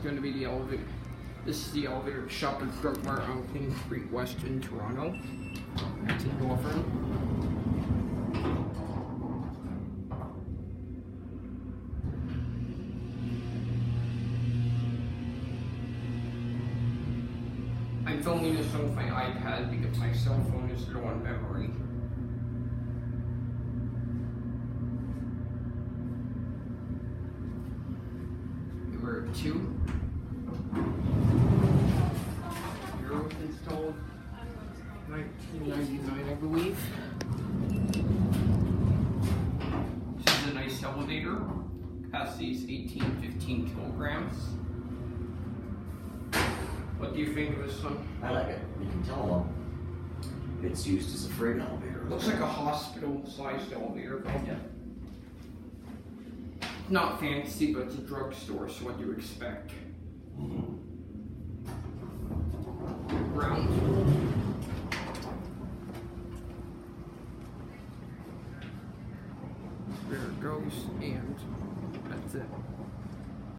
going to be the elevator. This is the elevator at Shoppers Drug Mart on King Street West in Toronto. That's in Northern. I'm filming this on my iPad because my cell phone is low on memory. We're at 2. Euro was installed 1999, I believe. This is a nice elevator. Capacity is 15 kilograms. What do you think of this one? I like it. You can tell it's used as a freight elevator. Looks like a hospital-sized elevator, though. Yeah. Not fancy, but it's a drugstore, so what do you expect? Ground. There it goes, and that's it.